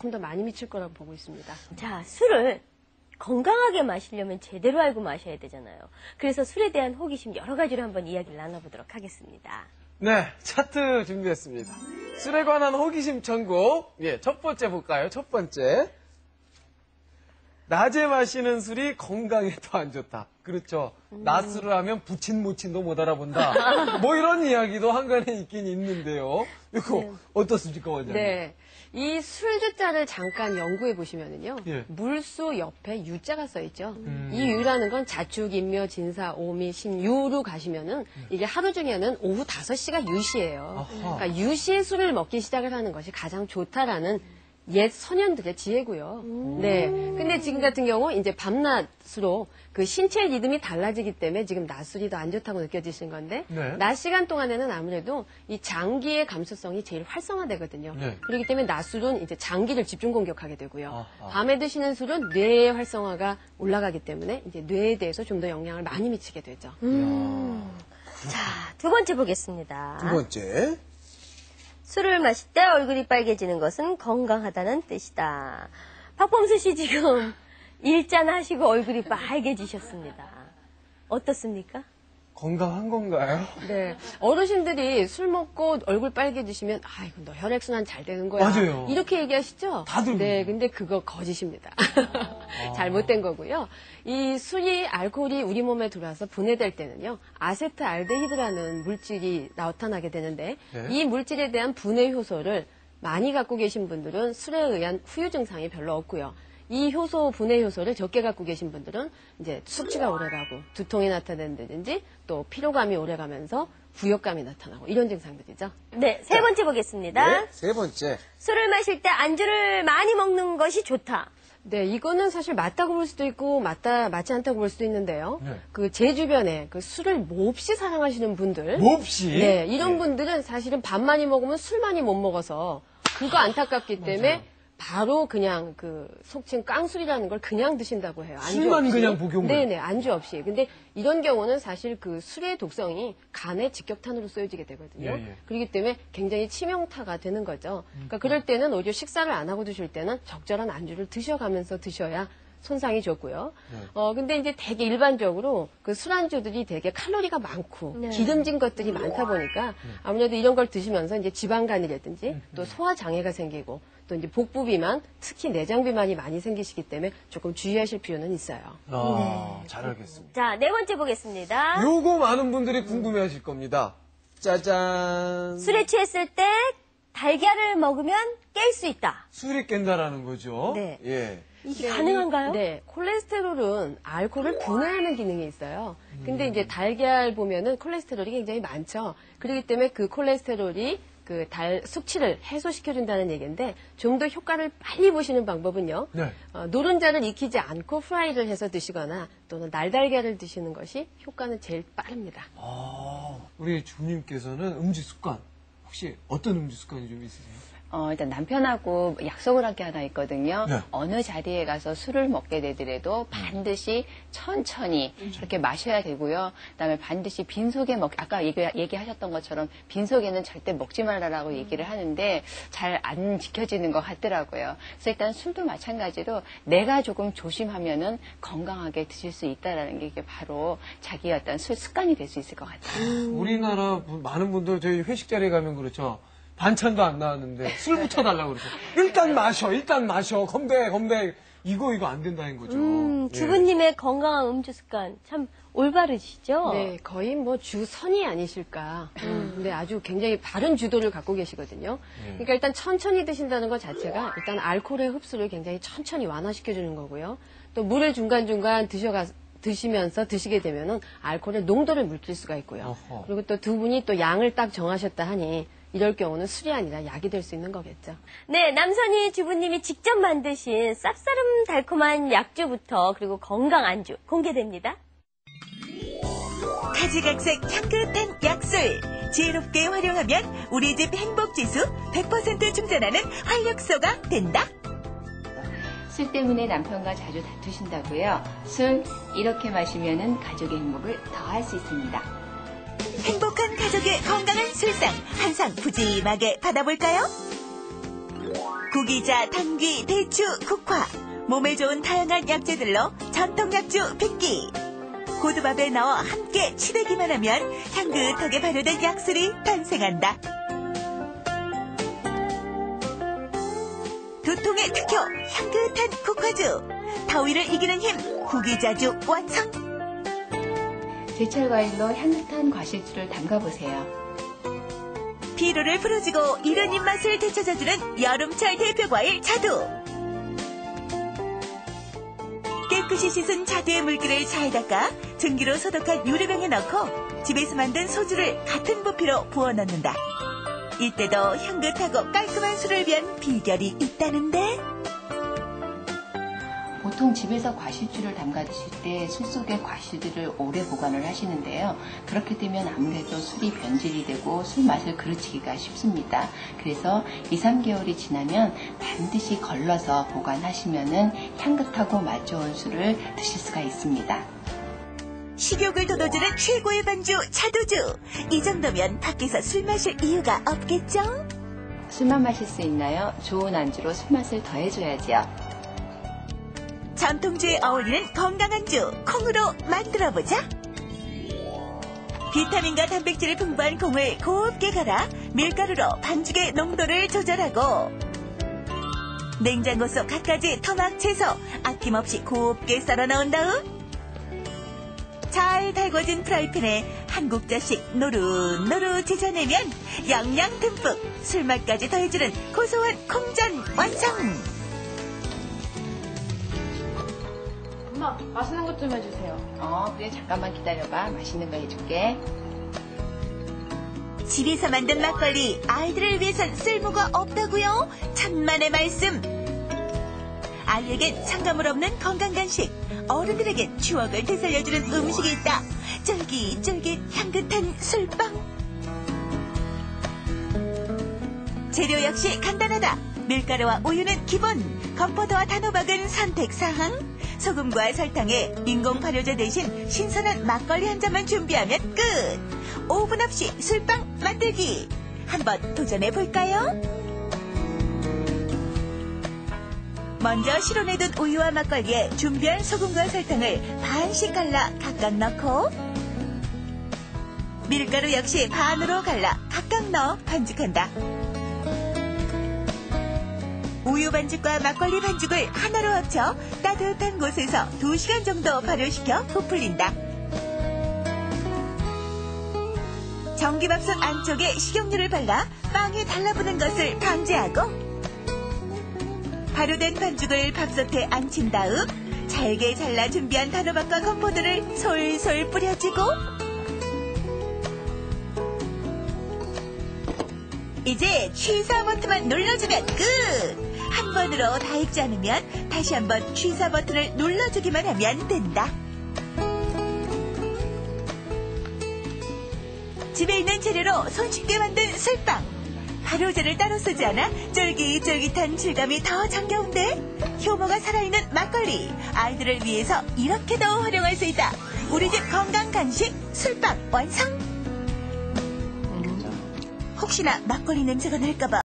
조금 더 많이 미칠 거라고 보고 있습니다. 자, 술을 건강하게 마시려면 제대로 알고 마셔야 되잖아요. 그래서 술에 대한 호기심 여러 가지로 한번 이야기를 나눠보도록 하겠습니다. 네, 차트 준비했습니다. 술에 관한 호기심 천국. 예, 첫 번째 볼까요? 첫 번째. 낮에 마시는 술이 건강에 더 안 좋다. 그렇죠. 낮술을 하면 부친 모친도 못 알아본다. 뭐 이런 이야기도 한간에 있긴 있는데요. 이거 어떻습니까, 원장님? 네. 이 술주자를 잠깐 연구해 보시면은요. 예. 물수 옆에 유자가 써 있죠. 이 유라는 건 자축, 인묘, 진사, 오미, 신, 유로 가시면은 이게 하루 중에는 오후 5시가 유시예요. 아하. 그러니까 유시에 술을 먹기 시작을 하는 것이 가장 좋다라는 옛 선현들의 지혜고요. 네. 근데 지금 같은 경우 이제 밤낮으로 그 신체 리듬이 달라지기 때문에 지금 낮술이 더 안 좋다고 느껴지시는 건데 네. 낮 시간 동안에는 아무래도 이 장기의 감수성이 제일 활성화되거든요. 네. 그렇기 때문에 낮술은 이제 장기를 집중 공격하게 되고요. 아하. 밤에 드시는 술은 뇌의 활성화가 올라가기 때문에 이제 뇌에 대해서 좀 더 영향을 많이 미치게 되죠. 자, 두 번째 보겠습니다. 두 번째. 술을 마실 때 얼굴이 빨개지는 것은 건강하다는 뜻이다. 박범수 씨 지금 일잔 하시고 얼굴이 빨개지셨습니다. 어떻습니까? 건강한 건가요? 네. 어르신들이 술 먹고 얼굴 빨개지시면, 아이고, 너 혈액순환 잘 되는 거야. 맞아요. 이렇게 얘기하시죠? 다들 네, 근데 그거 거짓입니다. 잘못된 거고요. 이 술이, 알코올이 우리 몸에 들어와서 분해될 때는요, 아세트알데히드라는 물질이 나타나게 되는데, 네. 이 물질에 대한 분해 효소를 많이 갖고 계신 분들은 술에 의한 후유 증상이 별로 없고요. 이 효소, 분해 효소를 적게 갖고 계신 분들은 이제 숙취가 오래가고 두통이 나타낸다든지 또 피로감이 오래가면서 부욕감이 나타나고 이런 증상들이죠. 네, 세 번째 보겠습니다. 네, 세 번째. 술을 마실 때 안주를 많이 먹는 것이 좋다. 네, 이거는 사실 맞다고 볼 수도 있고 맞지 않다고 볼 수도 있는데요. 네. 그 제 주변에 그 술을 몹시 사랑하시는 분들, 몹시? 네, 이런 분들은 사실은 밥 많이 먹으면 술 많이 못 먹어서 그거 안타깝기 때문에 바로 그냥 그 속칭 깡술이라는 걸 그냥 드신다고 해요. 안주 술만 없이. 그냥 복용을? 네네, 안주 없이. 근데 이런 경우는 사실 그 술의 독성이 간에 직격탄으로 쏘여지게 되거든요. 예, 예. 그렇기 때문에 굉장히 치명타가 되는 거죠. 그러니까 그럴 때는 오히려 식사를 안 하고 드실 때는 적절한 안주를 드셔가면서 드셔야 손상이 좋고요. 근데 이제 되게 일반적으로 그 술안주들이 되게 칼로리가 많고 네. 기름진 것들이 많다 보니까 아무래도 이런 걸 드시면서 이제 지방간이라든지 또 소화장애가 생기고 또 이제 복부 비만, 특히 내장 비만이 많이 생기시기 때문에 조금 주의하실 필요는 있어요. 잘 알겠습니다. 자, 네 번째 보겠습니다. 요거 많은 분들이 궁금해 하실 겁니다. 짜잔. 술에 취했을 때 달걀을 먹으면 깰 수 있다. 술이 깬다라는 거죠. 네. 예. 이게 가능한가요? 네, 콜레스테롤은 알코올을 분해하는 기능이 있어요. 근데 이제 달걀 보면은 콜레스테롤이 굉장히 많죠. 그렇기 때문에 그 콜레스테롤이 그 숙취를 해소시켜준다는 얘기인데 좀 더 효과를 빨리 보시는 방법은요. 네. 노른자를 익히지 않고 프라이를 해서 드시거나 또는 날달걀을 드시는 것이 효과는 제일 빠릅니다. 우리 주님께서는 음주 습관, 혹시 어떤 음주 습관이 좀 있으세요? 일단 남편하고 약속을 한 게 하나 있거든요. 네. 어느 자리에 가서 술을 먹게 되더라도 반드시 천천히 그렇게 마셔야 되고요. 그다음에 반드시 빈속에 아까 얘기하셨던 것처럼 빈속에는 절대 먹지 말라라고 얘기를 하는데 잘 안 지켜지는 것 같더라고요. 그래서 일단 술도 마찬가지로 내가 조금 조심하면은 건강하게 드실 수 있다라는 게 이게 바로 자기의 어떤 술 습관이 될 수 있을 것 같아요. 우리나라 많은 분들 저희 회식 자리에 가면 그렇죠. 반찬도 안 나왔는데 술부터 달라고 그러죠. 일단 마셔. 건배. 이거 안 된다는 거죠. 예. 주부님의 건강한 음주 습관 참 올바르시죠? 네, 거의 뭐 주선이 아니실까. 근데 아주 굉장히 바른 주도를 갖고 계시거든요. 그러니까 일단 천천히 드신다는 것 자체가 일단 알코올의 흡수를 굉장히 천천히 완화시켜주는 거고요. 또 물을 중간중간 드시면서 드시게 되면은 알코올의 농도를 물릴 수가 있고요. 어허. 그리고 또 두 분이 또 양을 딱 정하셨다 하니 이럴 경우는 술이 아니라 약이 될 수 있는 거겠죠. 네, 남선희 주부님이 직접 만드신 쌉싸름 달콤한 약주부터 그리고 건강 안주 공개됩니다. 가지각색 향긋한 약술. 지혜롭게 활용하면 우리 집 행복지수 100% 충전하는 활력소가 된다. 술 때문에 남편과 자주 다투신다고요? 술 이렇게 마시면은 가족의 행복을 더할 수 있습니다. 행복한 가족의 건강한 술상 항상 푸짐하게 받아볼까요? 구기자, 당귀, 대추, 국화, 몸에 좋은 다양한 약재들로 전통 약주 빚기. 고두밥에 넣어 함께 치대기만 하면 향긋하게 발효된 약술이 탄생한다. 두통의 특효 향긋한 국화주. 더위를 이기는 힘 구기자주 완성. 제철 과일로 향긋한 과실주를 담가보세요. 피로를 풀어주고 이른 입맛을 되찾아주는 여름철 대표 과일 자두. 깨끗이 씻은 자두의 물기를 잘 닦아 증기로 소독한 유리병에 넣고 집에서 만든 소주를 같은 부피로 부어 넣는다. 이때도 향긋하고 깔끔한 술을 위한 비결이 있다는데. 보통 집에서 과실주를 담가 드실 때 술 속의 과실들을 오래 보관을 하시는데요. 그렇게 되면 아무래도 술이 변질이 되고 술 맛을 그르치기가 쉽습니다. 그래서 2, 3개월이 지나면 반드시 걸러서 보관하시면 향긋하고 맛 좋은 술을 드실 수가 있습니다. 식욕을 돋워주는 최고의 반주 자두주. 이 정도면 밖에서 술 마실 이유가 없겠죠? 술만 마실 수 있나요? 좋은 안주로 술맛을 더해줘야죠. 전통주에 어울리는 건강한 주 콩으로 만들어보자. 비타민과 단백질이 풍부한 콩을 곱게 갈아 밀가루로 반죽의 농도를 조절하고 냉장고 속 갖가지 토막 채소 아낌없이 곱게 썰어 넣은 다음 잘 달궈진 프라이팬에 한 국자씩 노릇노릇 지져내면 영양 듬뿍 술맛까지 더해주는 고소한 콩전 완성. 엄마, 맛있는 것 좀 해주세요. 그래 잠깐만 기다려봐. 맛있는 거 해줄게. 집에서 만든 막걸리 아이들을 위해선 쓸모가 없다고요? 천만의 말씀. 아이에겐 첨가물 없는 건강 간식, 어른들에겐 추억을 되살려주는 음식이 있다. 쫄깃쫄깃 향긋한 술빵. 재료 역시 간단하다. 밀가루와 우유는 기본, 건포도와 단호박은 선택사항. 소금과 설탕에 인공 발효제 대신 신선한 막걸리 한 잔만 준비하면 끝. 오븐 없이 술빵 만들기. 한번 도전해 볼까요? 먼저 실온해둔 우유와 막걸리에 준비한 소금과 설탕을 반씩 갈라 각각 넣고 밀가루 역시 반으로 갈라 각각 넣어 반죽한다. 우유 반죽과 막걸리 반죽을 하나로 합쳐 따뜻한 곳에서 2시간 정도 발효시켜 부풀린다. 전기밥솥 안쪽에 식용유를 발라 빵에 달라붙는 것을 방지하고 발효된 반죽을 밥솥에 앉힌 다음 잘게 잘라 준비한 단호박과 건포도를 솔솔 뿌려주고 이제 취사 버튼만 눌러주면 끝! 한 번으로 다 익지 않으면 다시 한번 취사 버튼을 눌러주기만 하면 된다. 집에 있는 재료로 손쉽게 만든 술빵. 발효제를 따로 쓰지 않아 쫄깃쫄깃한 질감이 더 정겨운데 효모가 살아있는 막걸리. 아이들을 위해서 이렇게도 활용할 수 있다. 우리 집 건강 간식 술빵 완성. 혹시나 막걸리 냄새가 날까봐